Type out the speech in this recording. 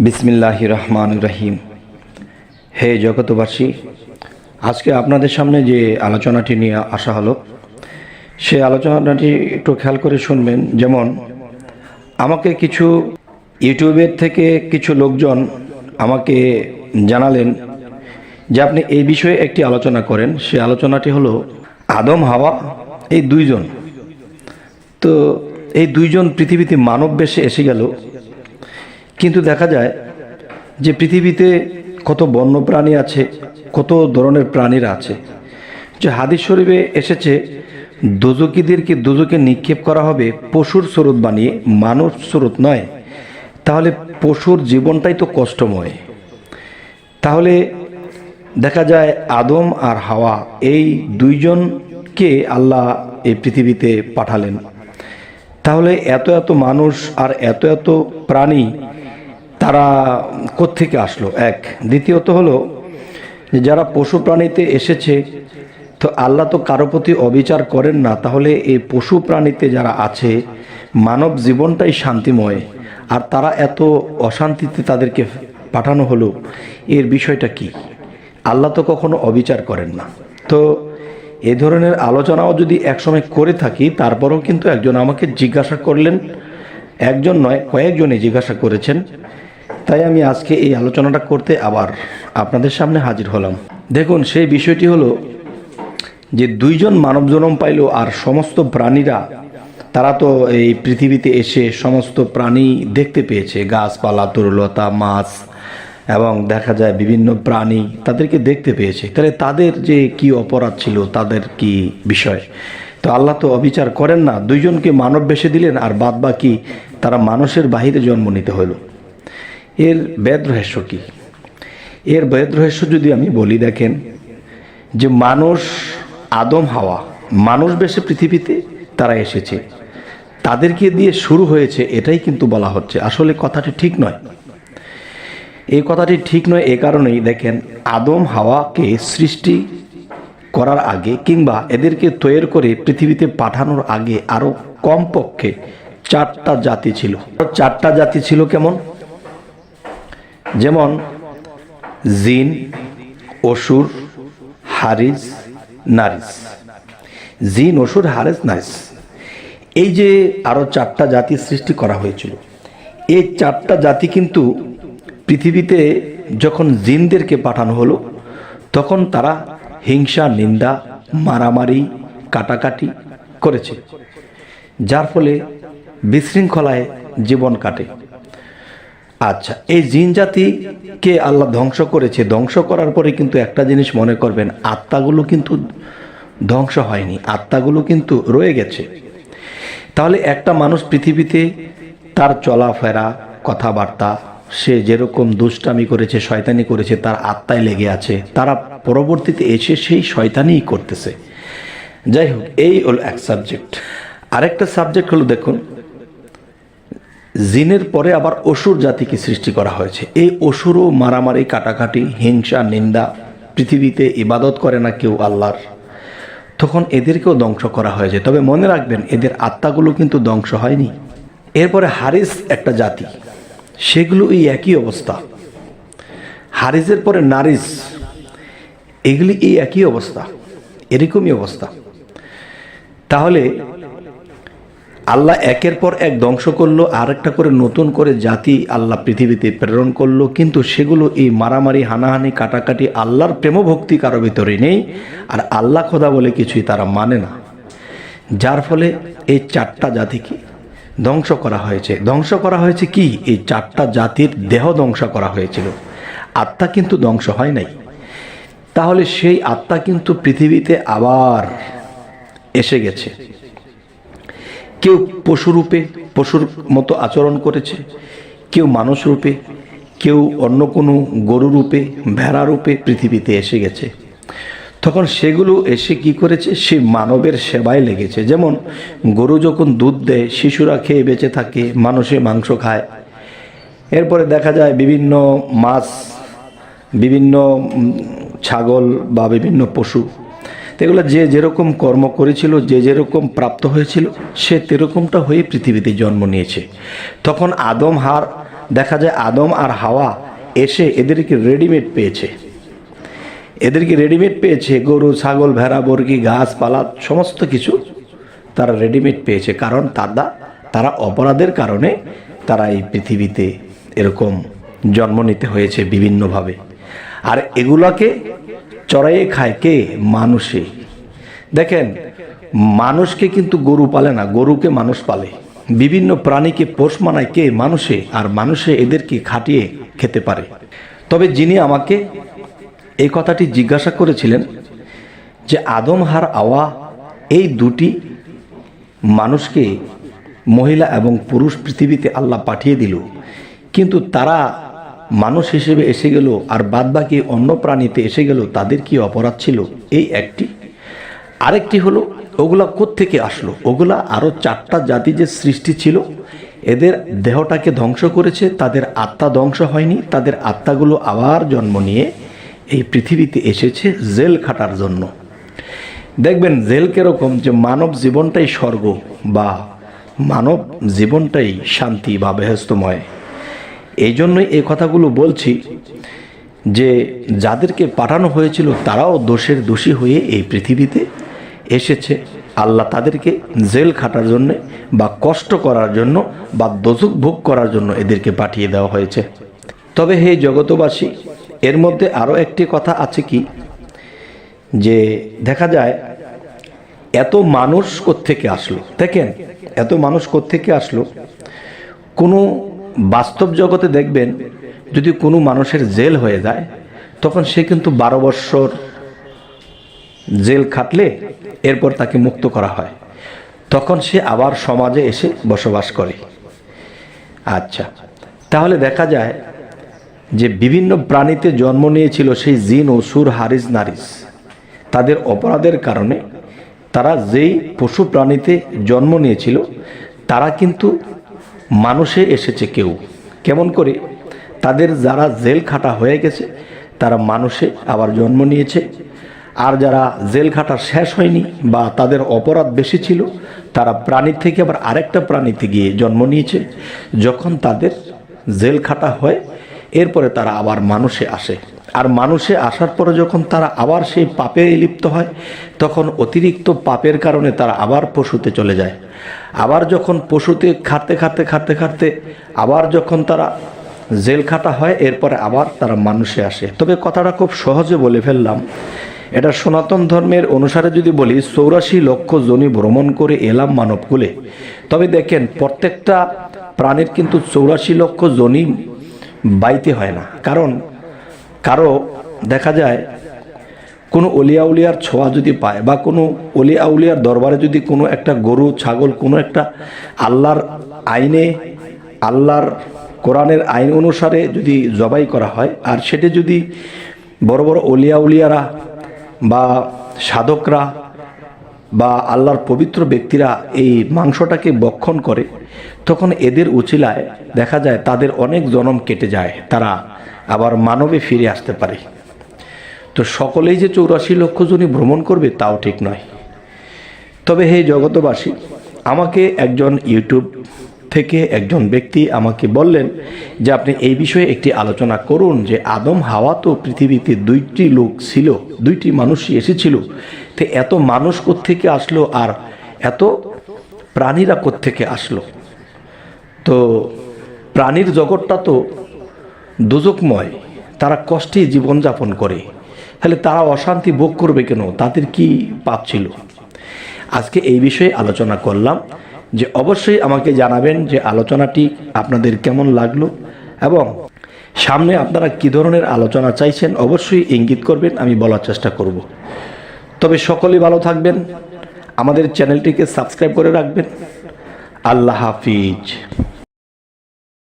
বিসমিল্লাহির রহমানির রহিম। হে জগতবাসী, আজকে আপনাদের সামনে যে আলোচনাটি নিয়ে আসা হলো, সেই আলোচনাটি একটু খেয়াল করে শুনবেন। যেমন আমাকে কিছু ইউটিউবের থেকে কিছু লোকজন আমাকে জানালেন যে আপনি এই বিষয়ে একটি আলোচনা করেন। সেই আলোচনাটি হলো আদম হাওয়া এই দুইজন। তো এই দুইজন পৃথিবীতে মানব বেশে এসে গেল, কিন্তু দেখা যায় যে পৃথিবীতে কত বন্য প্রাণী আছে, কত ধরনের প্রাণীরা আছে। যে হাদিস শরীফে এসেছে দোজকিদেরকে দোজকে নিক্ষেপ করা হবে পশুর স্বরূপ বানিয়ে, মানুষ স্বরূপ নয়। তাহলে পশুর জীবনটাই তো কষ্টময়। তাহলে দেখা যায় আদম আর হাওয়া এই দুইজনকে আল্লাহ এই পৃথিবীতে পাঠালেন। তাহলে এত এত মানুষ আর এত এত প্রাণী তারা কোত্থেকে আসলো? এক। দ্বিতীয়ত হলো যে যারা পশু প্রাণীতে এসেছে, তো আল্লাহ তো কারো প্রতি অবিচার করেন না। তাহলে এই পশু প্রাণীতে যারা আছে, মানব জীবনটাই শান্তিময়, আর তারা এত অশান্তিতে তাদেরকে পাঠানো হলো, এর বিষয়টা কি? আল্লাহ তো কখনো অবিচার করেন না। তো এ ধরনের আলোচনাও যদি একসময় করে থাকি, তারপরেও কিন্তু একজন আমাকে জিজ্ঞাসা করলেন, একজন নয় কয়েকজনে জিজ্ঞাসা করেছেন। তাই আমি আজকে এই আলোচনাটা করতে আবার আপনাদের সামনে হাজির হলাম। দেখুন, সেই বিষয়টি হলো যে দুইজন মানব জন্ম পাইল, আর সমস্ত প্রাণীরা তারা তো এই পৃথিবীতে এসে সমস্ত প্রাণী দেখতে পেয়েছে, গাছপালা, তরুলতা, মাছ এবং দেখা যায় বিভিন্ন প্রাণী তাদেরকে দেখতে পেয়েছে। তাহলে তাদের যে কি অপরাধ ছিল, তাদের কি বিষয়? তো আল্লাহ তো অবিচার করেন না, দুইজনকে মানব বেশে দিলেন, আর বাদ বাকি তারা মানুষের বাহিরে জন্ম নিতে হলো। এর বেদ রহস্য কি? এর বেদ রহস্য যদি আমি বলি, দেখেন যে মানুষ আদম হাওয়া মানুষ বেশে পৃথিবীতে তারা এসেছে, তাদেরকে দিয়ে শুরু হয়েছে, এটাই কিন্তু বলা হচ্ছে। আসলে কথাটি ঠিক নয়। এই কথাটি ঠিক নয় এ কারণেই, দেখেন আদম হাওয়াকে সৃষ্টি করার আগে কিংবা এদেরকে তৈরি করে পৃথিবীতে পাঠানোর আগে আরো কমপক্ষে 4টা জাতি ছিল। 4টা জাতি ছিল কেমন? যেমন জিন, অসুর, হারিস, নারিস। জিন, অসুর, হারিস, নারিস, এই যে আরো 4টা জাতি সৃষ্টি করা হয়েছিল। এই 4টা জাতি কিন্তু পৃথিবীতে যখন জিনদেরকে পাঠানো হলো, তখন তারা হিংসা, নিন্দা, মারামারি, কাটাকাটি করেছে, যার ফলে বিশৃঙ্খলায় জীবন কাটে। আচ্ছা, এই জিন জাতিকে আল্লাহ ধ্বংস করেছে। ধ্বংস করার পরে কিন্তু একটা জিনিস মনে করবেন, আত্মাগুলো কিন্তু ধ্বংস হয়নি, আত্মাগুলো কিন্তু রয়ে গেছে। তাহলে একটা মানুষ পৃথিবীতে তার চলাফেরা, কথাবার্তা, সে যেরকম দুষ্টামি করেছে, শয়তানি করেছে, তার আত্মায় লেগে আছে। তারা পরবর্তীতে এসে সেই শয়তানিই করতেছে। যাই হোক, এই হলো এক সাবজেক্ট। আরেকটা সাবজেক্ট হলো, দেখুন জিনের পরে আবার অসুর জাতিকে সৃষ্টি করা হয়েছে। এই অসুরও মারামারি, কাটাকাটি, হিংসা, নিন্দা, পৃথিবীতে ইবাদত করে না কেউ আল্লাহর, তখন এদেরকেও ধ্বংস করা হয়েছে। তবে মনে রাখবেন, এদের আত্মাগুলো কিন্তু ধ্বংস হয়নি। এরপরে হারিস একটা জাতি, সেগুলো এই একই অবস্থা। হারিসের পরে নারিস, এগুলি এই একই অবস্থা, এরকমই অবস্থা। তাহলে আল্লাহ একের পর এক ধ্বংস করলো, আর একটা করে নতুন করে জাতি আল্লাহ পৃথিবীতে প্রেরণ করলো, কিন্তু সেগুলো এই মারামারি, হানাহানি, কাটাকাটি, আল্লাহর প্রেমভক্তি কারো ভিতরে নেই, আর আল্লাহ খোদা বলে কিছুই তারা মানে না। যার ফলে এই 4টা জাতিকে ধ্বংস করা হয়েছে। ধ্বংস করা হয়েছে কি? এই 4টা জাতির দেহ ধ্বংস করা হয়েছিল, আত্মা কিন্তু ধ্বংস হয় নাই। তাহলে সেই আত্মা কিন্তু পৃথিবীতে আবার এসে গেছে। কেউ পশুরূপে, পশুর মতো আচরণ করেছে, কেউ মানুষ রূপে, কেউ অন্য কোনো গরু রূপে, ভেড়া রূপে পৃথিবীতে এসে গেছে। তখন সেগুলো এসে কি করেছে? সে মানবের সেবায় লেগেছে। যেমন গরু যখন দুধ দেয়, শিশুরা খেয়ে বেঁচে থাকে, মানুষে মাংস খায়। এরপরে দেখা যায় বিভিন্ন মাছ, বিভিন্ন ছাগল বা বিভিন্ন পশু, এগুলো যে যেরকম কর্ম করেছিল, যে যেরকম প্রাপ্ত হয়েছিল, সে তেরকমটা হয়ে পৃথিবীতে জন্ম নিয়েছে। তখন আদম দেখা যায় আদম আর হাওয়া এসে এদেরকে রেডিমেড পেয়েছে। গরু, ছাগল, ভেড়া, বর্গি, গাছপালা সমস্ত কিছু তারা রেডিমেড পেয়েছে। কারণ তারা অপরাধের কারণে তারা এই পৃথিবীতে এরকম জন্ম নিতে হয়েছে বিভিন্নভাবে। আর এগুলাকে চড়াইয়ে খায় কে? মানুষে। দেখেন, মানুষকে কিন্তু গরু পালে না, গরুকে মানুষ পালে। বিভিন্ন প্রাণীকে পোষ মানায় কে? মানুষে। আর মানুষে এদেরকে খাটিয়ে খেতে পারে। তবে যিনি আমাকে এই কথাটি জিজ্ঞাসা করেছিলেন যে আদম আর হাওয়া এই দুটি মানুষকে, মহিলা এবং পুরুষ, পৃথিবীতে আল্লাহ পাঠিয়ে দিল, কিন্তু তারা মানুষ হিসেবে এসে গেল আর বাদবাকি অন্য প্রাণীতে এসে গেল, তাদের কি অপরাধ ছিল? এই একটি। আরেকটি হলো ওগুলা কোত্থেকে আসলো? ওগুলা আরও 4টা জাতি যে সৃষ্টি ছিল, এদের দেহটাকে ধ্বংস করেছে, তাদের আত্মা ধ্বংস হয়নি। তাদের আত্মাগুলো আবার জন্ম নিয়ে এই পৃথিবীতে এসেছে জেল খাটার জন্য। দেখবেন জেল কিরকম, যে মানব জীবনটাই স্বর্গ বা মানব জীবনটাই শান্তি বা বেহেশতময়। এই জন্যই এই কথাগুলো বলছি যে যাদেরকে পাঠানো হয়েছিল তারাও দোষের দোষী হয়ে এই পৃথিবীতে এসেছে। আল্লাহ তাদেরকে জেল খাটার জন্য বা কষ্ট করার জন্য বা দোজখ ভোগ করার জন্য এদেরকে পাঠিয়ে দেওয়া হয়েছে। তবে হে জগতবাসী, এর মধ্যে আরও একটি কথা আছে কি, যে দেখা যায় এত মানুষ কোত্থেকে আসলো। দেখেন, এত মানুষ কোত্থেকে আসলো? কোনো বাস্তব জগতে দেখবেন যদি কোনো মানুষের জেল হয়ে যায়, তখন সে কিন্তু 12 বৎসর জেল খাটলে এরপর তাকে মুক্ত করা হয়, তখন সে আবার সমাজে এসে বসবাস করে। আচ্ছা, তাহলে দেখা যায় যে বিভিন্ন প্রাণীতে জন্ম নিয়েছিল সেই জিন, অসুর, হারিস, নারিস, তাদের অপরাধের কারণে তারা যেই পশু প্রাণীতে জন্ম নিয়েছিল তারা কিন্তু মানুষে এসেছে। কেউ কেমন করে? তাদের যারা জেল খাটা হয়ে গেছে তারা মানুষে আবার জন্ম নিয়েছে, আর যারা জেল খাটা শেষ হয়নি বা তাদের অপরাধ বেশি ছিল তারা প্রাণী থেকে আবার আরেকটা প্রাণীতে গিয়ে জন্ম নিয়েছে। যখন তাদের জেল খাটা হয় এরপরে তারা আবার মানুষে আসে, আর মানুষে আসার পরে যখন তারা আবার সেই পাপে লিপ্ত হয় তখন অতিরিক্ত পাপের কারণে তারা আবার পশুতে চলে যায়। আবার যখন পশুতে খাটতে আবার যখন তারা জেল খাটা হয় এরপরে আবার তারা মানুষে আসে। তবে কথাটা খুব সহজে বলে ফেললাম। এটা সনাতন ধর্মের অনুসারে যদি বলি 84 লক্ষ যোনি ভ্রমণ করে এলাম মানবকুলে। তবে দেখেন, প্রত্যেকটা প্রাণীর কিন্তু 84 লক্ষ যোনি বাইতে হয় না। কারণ কারো দেখা যায় কোনো অলিয়া উলিয়ার ছোঁয়া যদি পায় বা কোনো অলিয়া উলিয়ার দরবারে যদি কোনো একটা গরু, ছাগল, কোনো একটা আল্লাহর আইনে, আল্লাহর কোরআনের আইন অনুসারে যদি জবাই করা হয়, আর সেটা যদি বড় বড় অলিয়া উলিয়ারা বা সাধকরা বা আল্লাহর পবিত্র ব্যক্তিরা এই মাংসটাকে ভক্ষণ করে, তখন এদের উচিলায় দেখা যায় তাদের অনেক জনম কেটে যায়, তারা আবার মানবে ফিরে আসতে পারে। তো সকলেই যে 84 লক্ষ জনই ভ্রমণ করবে তাও ঠিক নয়। তবে হে জগতবাসী, আমাকে একজন ইউটিউব থেকে একজন ব্যক্তি আমাকে বললেন যে আপনি এই বিষয়ে একটি আলোচনা করুন, যে আদম হাওয়া তো পৃথিবীতে 2টি লোক ছিল, 2টি মানুষই এসেছিল, তো এত মানুষ কোত্থেকে আসলো আর এত প্রাণীরা কোত্থেকে আসলো? তো প্রাণীর জগৎটা তো দোজখময়, তারা কষ্টে জীবনযাপন করে, তাহলে তারা অশান্তি ভোগ করবে কেন? তাদের কি পাপ ছিল? আজকে এই বিষয়ে আলোচনা করলাম, যে অবশ্যই আমাকে জানাবেন যে আলোচনাটি আপনাদের কেমন লাগলো এবং সামনে আপনারা কি ধরনের আলোচনা চাইছেন অবশ্যই ইঙ্গিত করবেন, আমি বলার চেষ্টা করব। তবে সকলেই ভালো থাকবেন, আমাদের চ্যানেলটিকে সাবস্ক্রাইব করে রাখবেন। আল্লাহ হাফিজ।